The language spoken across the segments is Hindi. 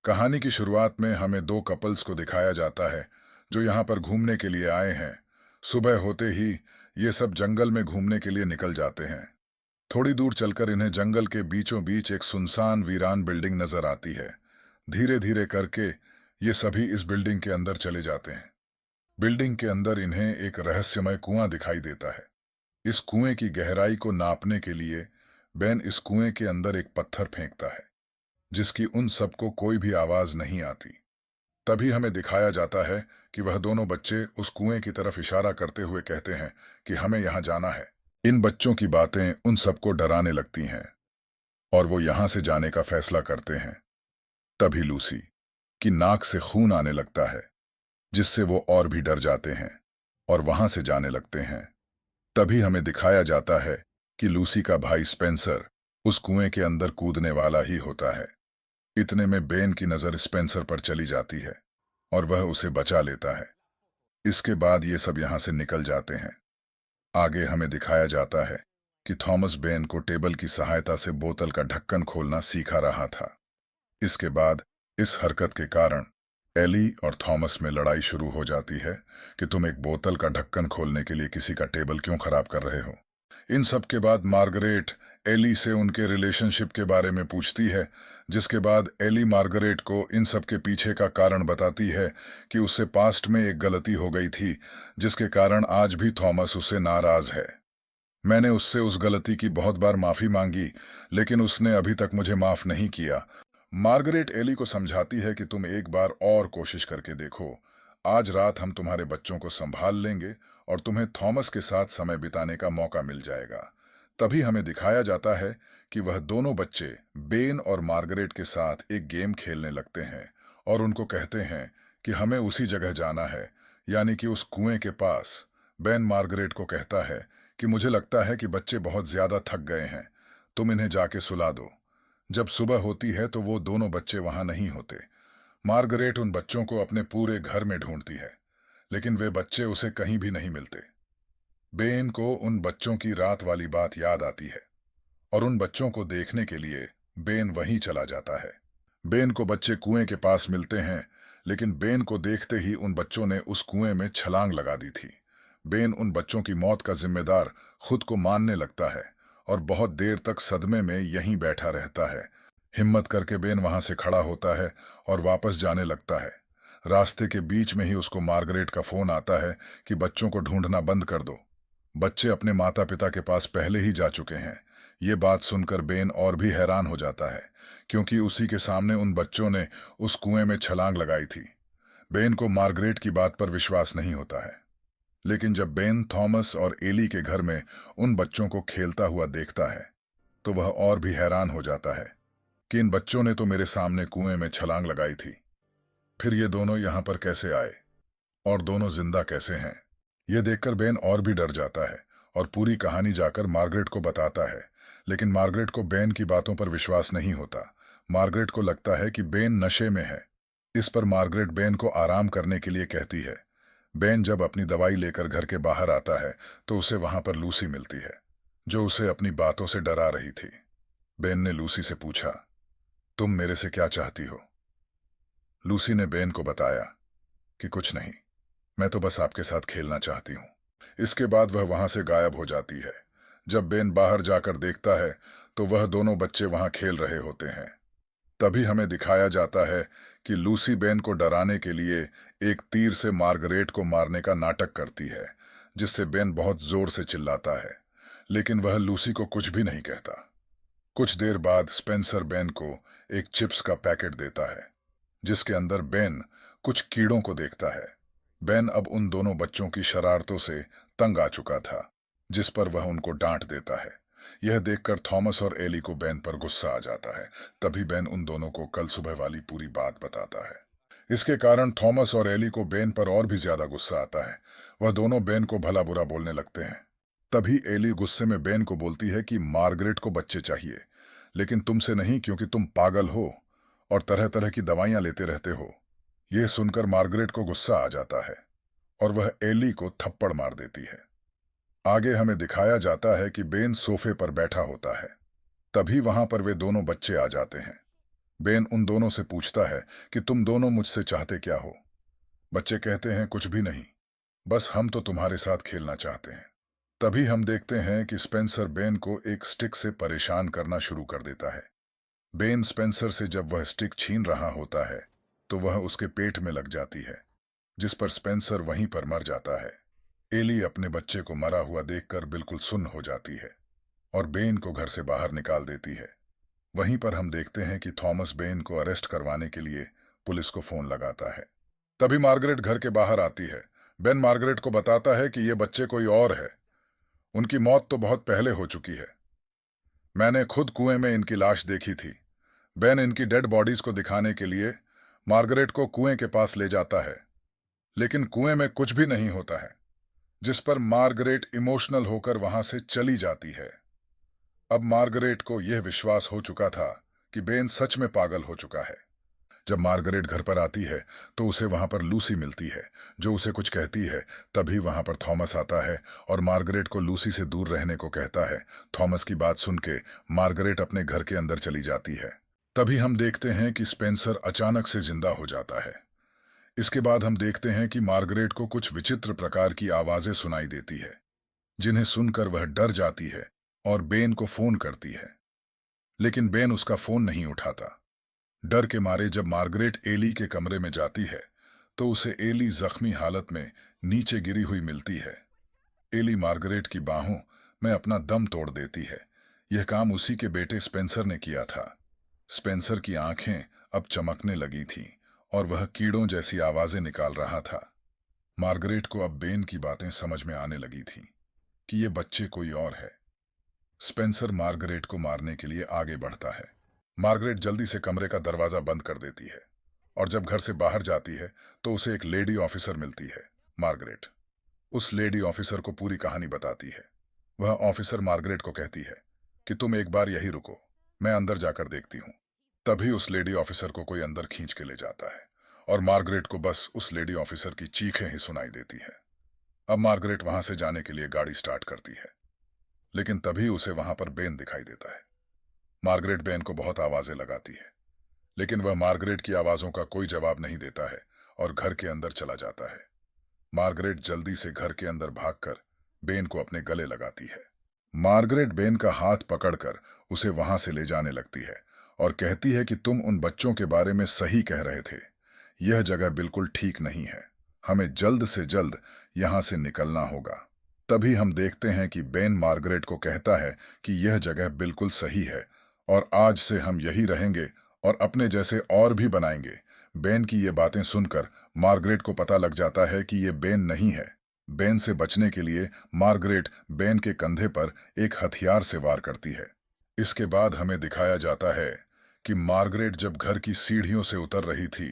कहानी की शुरुआत में हमें दो कपल्स को दिखाया जाता है जो यहाँ पर घूमने के लिए आए हैं। सुबह होते ही ये सब जंगल में घूमने के लिए निकल जाते हैं। थोड़ी दूर चलकर इन्हें जंगल के बीचों बीच एक सुनसान वीरान बिल्डिंग नजर आती है। धीरे धीरे करके ये सभी इस बिल्डिंग के अंदर चले जाते हैं। बिल्डिंग के अंदर इन्हें एक रहस्यमय कुआं दिखाई देता है। इस कुएं की गहराई को नापने के लिए बेन इस कुएं के अंदर एक पत्थर फेंकता है, जिसकी उन सबको कोई भी आवाज नहीं आती। तभी हमें दिखाया जाता है कि वह दोनों बच्चे उस कुएं की तरफ इशारा करते हुए कहते हैं कि हमें यहां जाना है। इन बच्चों की बातें उन सबको डराने लगती हैं और वो यहां से जाने का फैसला करते हैं। तभी लूसी की नाक से खून आने लगता है, जिससे वो और भी डर जाते हैं और वहां से जाने लगते हैं। तभी हमें दिखाया जाता है कि लूसी का भाई स्पेंसर उस कुएं के अंदर कूदने वाला ही होता है। इतने में बेन की नजर स्पेंसर पर चली जाती है और वह उसे बचा लेता है। इसके बाद ये सब यहां से निकल जाते हैं। आगे हमें दिखाया जाता है कि थॉमस बेन को टेबल की सहायता से बोतल का ढक्कन खोलना सिखा रहा था। इसके बाद इस हरकत के कारण एली और थॉमस में लड़ाई शुरू हो जाती है कि तुम एक बोतल का ढक्कन खोलने के लिए किसी का टेबल क्यों खराब कर रहे हो। इन सब के बाद मार्गरेट एली से उनके रिलेशनशिप के बारे में पूछती है, जिसके बाद एली मार्गरेट को इन सब के पीछे का कारण बताती है कि उससे पास्ट में एक गलती हो गई थी, जिसके कारण आज भी थॉमस उससे नाराज है। मैंने उससे उस गलती की बहुत बार माफी मांगी, लेकिन उसने अभी तक मुझे माफ नहीं किया। मार्गरेट एली को समझाती है कि तुम एक बार और कोशिश करके देखो। आज रात हम तुम्हारे बच्चों को संभाल लेंगे और तुम्हें थॉमस के साथ समय बिताने का मौका मिल जाएगा। तभी हमें दिखाया जाता है कि वह दोनों बच्चे बेन और मार्गरेट के साथ एक गेम खेलने लगते हैं और उनको कहते हैं कि हमें उसी जगह जाना है, यानी कि उस कुएं के पास। बेन मार्गरेट को कहता है कि मुझे लगता है कि बच्चे बहुत ज्यादा थक गए हैं, तुम इन्हें जाके सुला दो। जब सुबह होती है तो वो दोनों बच्चे वहां नहीं होते। मार्गरेट उन बच्चों को अपने पूरे घर में ढूंढती है, लेकिन वे बच्चे उसे कहीं भी नहीं मिलते। बेन को उन बच्चों की रात वाली बात याद आती है और उन बच्चों को देखने के लिए बेन वहीं चला जाता है। बेन को बच्चे कुएं के पास मिलते हैं, लेकिन बेन को देखते ही उन बच्चों ने उस कुएं में छलांग लगा दी थी। बेन उन बच्चों की मौत का जिम्मेदार खुद को मानने लगता है और बहुत देर तक सदमे में यहीं बैठा रहता है। हिम्मत करके बेन वहां से खड़ा होता है और वापस जाने लगता है। रास्ते के बीच में ही उसको मार्गरेट का फोन आता है कि बच्चों को ढूंढना बंद कर दो। बच्चे अपने माता पिता के पास पहले ही जा चुके हैं। ये बात सुनकर बेन और भी हैरान हो जाता है, क्योंकि उसी के सामने उन बच्चों ने उस कुएं में छलांग लगाई थी। बेन को मार्गरेट की बात पर विश्वास नहीं होता है, लेकिन जब बेन थॉमस और एली के घर में उन बच्चों को खेलता हुआ देखता है तो वह और भी हैरान हो जाता है कि इन बच्चों ने तो मेरे सामने कुएं में छलांग लगाई थी, फिर ये दोनों यहां पर कैसे आए और दोनों जिंदा कैसे हैं। यह देखकर बेन और भी डर जाता है और पूरी कहानी जाकर मार्गरेट को बताता है, लेकिन मार्गरेट को बेन की बातों पर विश्वास नहीं होता। मार्गरेट को लगता है कि बेन नशे में है। इस पर मार्गरेट बेन को आराम करने के लिए कहती है। बेन जब अपनी दवाई लेकर घर के बाहर आता है तो उसे वहां पर लूसी मिलती है, जो उसे अपनी बातों से डरा रही थी। बेन ने लूसी से पूछा, तुम मेरे से क्या चाहती हो? लूसी ने बेन को बताया कि कुछ नहीं, मैं तो बस आपके साथ खेलना चाहती हूँ। इसके बाद वह वहां से गायब हो जाती है। जब बेन बाहर जाकर देखता है तो वह दोनों बच्चे वहां खेल रहे होते हैं। तभी हमें दिखाया जाता है कि लूसी बेन को डराने के लिए एक तीर से मार्गरेट को मारने का नाटक करती है, जिससे बेन बहुत जोर से चिल्लाता है, लेकिन वह लूसी को कुछ भी नहीं कहता। कुछ देर बाद स्पेंसर बेन को एक चिप्स का पैकेट देता है, जिसके अंदर बेन कुछ कीड़ों को देखता है। बेन अब उन दोनों बच्चों की शरारतों से तंग आ चुका था, जिस पर वह उनको डांट देता है। यह देखकर थॉमस और एली को बेन पर गुस्सा आ जाता है। तभी बेन उन दोनों को कल सुबह वाली पूरी बात बताता है। इसके कारण थॉमस और एली को बेन पर और भी ज्यादा गुस्सा आता है। वह दोनों बेन को भला बुरा बोलने लगते हैं। तभी एली गुस्से में बेन को बोलती है कि मार्गरेट को बच्चे चाहिए, लेकिन तुमसे नहीं, क्योंकि तुम पागल हो और तरह तरह की दवाइयां लेते रहते हो। यह सुनकर मार्गरेट को गुस्सा आ जाता है और वह एली को थप्पड़ मार देती है। आगे हमें दिखाया जाता है कि बेन सोफे पर बैठा होता है। तभी वहां पर वे दोनों बच्चे आ जाते हैं। बेन उन दोनों से पूछता है कि तुम दोनों मुझसे चाहते क्या हो। बच्चे कहते हैं कुछ भी नहीं, बस हम तो तुम्हारे साथ खेलना चाहते हैं। तभी हम देखते हैं कि स्पेंसर बेन को एक स्टिक से परेशान करना शुरू कर देता है। बेन स्पेंसर से जब वह स्टिक छीन रहा होता है तो वह उसके पेट में लग जाती है, जिस पर स्पेंसर वहीं पर मर जाता है। एली अपने बच्चे को मरा हुआ देखकर बिल्कुल सुन्न हो जाती है और बेन को घर से बाहर निकाल देती है। वहीं पर हम देखते हैं कि थॉमस बेन को अरेस्ट करवाने के लिए पुलिस को फोन लगाता है। तभी मार्गरेट घर के बाहर आती है। बेन मार्गरेट को बताता है कि ये बच्चे कोई और है, उनकी मौत तो बहुत पहले हो चुकी है। मैंने खुद कुएं में इनकी लाश देखी थी। बेन इनकी डेड बॉडीज को दिखाने के लिए मार्गरेट को कुएं के पास ले जाता है, लेकिन कुएं में कुछ भी नहीं होता है, जिस पर मार्गरेट इमोशनल होकर वहां से चली जाती है। अब मार्गरेट को यह विश्वास हो चुका था कि बेन सच में पागल हो चुका है। जब मार्गरेट घर पर आती है तो उसे वहां पर लूसी मिलती है, जो उसे कुछ कहती है। तभी वहां पर थॉमस आता है और मार्गरेट को लूसी से दूर रहने को कहता है। थॉमस की बात सुन के मार्गरेट अपने घर के अंदर चली जाती है। तभी हम देखते हैं कि स्पेंसर अचानक से जिंदा हो जाता है। इसके बाद हम देखते हैं कि मार्गरेट को कुछ विचित्र प्रकार की आवाजें सुनाई देती है, जिन्हें सुनकर वह डर जाती है और बेन को फोन करती है, लेकिन बेन उसका फोन नहीं उठाता। डर के मारे जब मार्गरेट एली के कमरे में जाती है तो उसे एली जख्मी हालत में नीचे गिरी हुई मिलती है। एली मार्गरेट की बाहों में अपना दम तोड़ देती है। यह काम उसी के बेटे स्पेंसर ने किया था। स्पेंसर की आंखें अब चमकने लगी थीं और वह कीड़ों जैसी आवाजें निकाल रहा था। मार्गरेट को अब बेन की बातें समझ में आने लगी थीं कि ये बच्चे कोई और है। स्पेंसर मार्गरेट को मारने के लिए आगे बढ़ता है। मार्गरेट जल्दी से कमरे का दरवाजा बंद कर देती है और जब घर से बाहर जाती है तो उसे एक लेडी ऑफिसर मिलती है। मार्गरेट उस लेडी ऑफिसर को पूरी कहानी बताती है। वह ऑफिसर मार्गरेट को कहती है कि तुम एक बार यही रुको, मैं अंदर जाकर देखती हूँ। तभी उस लेडी ऑफिसर को कोई अंदर खींच के ले जाता है और मार्गरेट को बस उस लेडी ऑफिसर की चीखें ही सुनाई देती है। अब मार्गरेट वहां से जाने के लिए गाड़ी स्टार्ट करती है, लेकिन तभी उसे वहां पर बेन दिखाई देता है। मार्गरेट बेन को बहुत आवाजें लगाती है, लेकिन वह मार्गरेट की आवाजों का कोई जवाब नहीं देता है और घर के अंदर चला जाता है। मार्गरेट जल्दी से घर के अंदर भागकर बेन को अपने गले लगाती है। मार्गरेट बेन का हाथ पकड़कर उसे वहां से ले जाने लगती है और कहती है कि तुम उन बच्चों के बारे में सही कह रहे थे। यह जगह बिल्कुल ठीक नहीं है, हमें जल्द से जल्द यहां से निकलना होगा। तभी हम देखते हैं कि बेन मार्गरेट को कहता है कि यह जगह बिल्कुल सही है और आज से हम यही रहेंगे और अपने जैसे और भी बनाएंगे। बेन की ये बातें सुनकर मार्गरेट को पता लग जाता है कि ये बेन नहीं है। बेन से बचने के लिए मार्गरेट बेन के कंधे पर एक हथियार से वार करती है। इसके बाद हमें दिखाया जाता है कि मार्गरेट जब घर की सीढ़ियों से उतर रही थी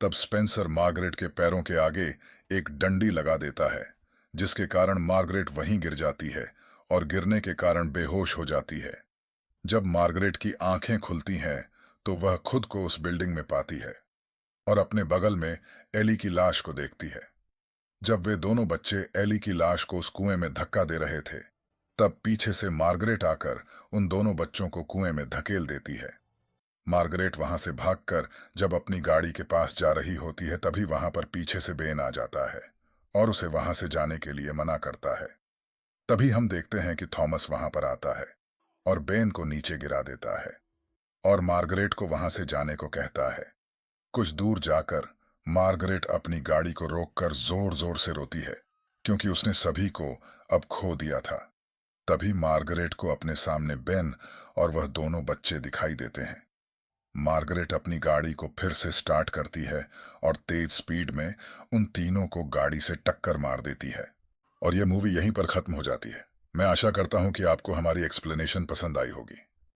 तब स्पेंसर मार्गरेट के पैरों के आगे एक डंडी लगा देता है, जिसके कारण मार्गरेट वहीं गिर जाती है और गिरने के कारण बेहोश हो जाती है। जब मार्गरेट की आंखें खुलती हैं तो वह खुद को उस बिल्डिंग में पाती है और अपने बगल में एली की लाश को देखती है। जब वे दोनों बच्चे एली की लाश को उस कुएं में धक्का दे रहे थे तब पीछे से मार्गरेट आकर उन दोनों बच्चों को कुएं में धकेल देती है। मार्गरेट वहां से भागकर जब अपनी गाड़ी के पास जा रही होती है तभी वहां पर पीछे से बेन आ जाता है और उसे वहां से जाने के लिए मना करता है। तभी हम देखते हैं कि थॉमस वहां पर आता है और बेन को नीचे गिरा देता है और मार्गरेट को वहां से जाने को कहता है। कुछ दूर जाकर मार्गरेट अपनी गाड़ी को रोककर जोर जोर से रोती है, क्योंकि उसने सभी को अब खो दिया था। तभी मार्गरेट को अपने सामने बेन और वह दोनों बच्चे दिखाई देते हैं। मार्गरेट अपनी गाड़ी को फिर से स्टार्ट करती है और तेज स्पीड में उन तीनों को गाड़ी से टक्कर मार देती है और यह मूवी यहीं पर खत्म हो जाती है। मैं आशा करता हूं कि आपको हमारी एक्सप्लेनेशन पसंद आई होगी।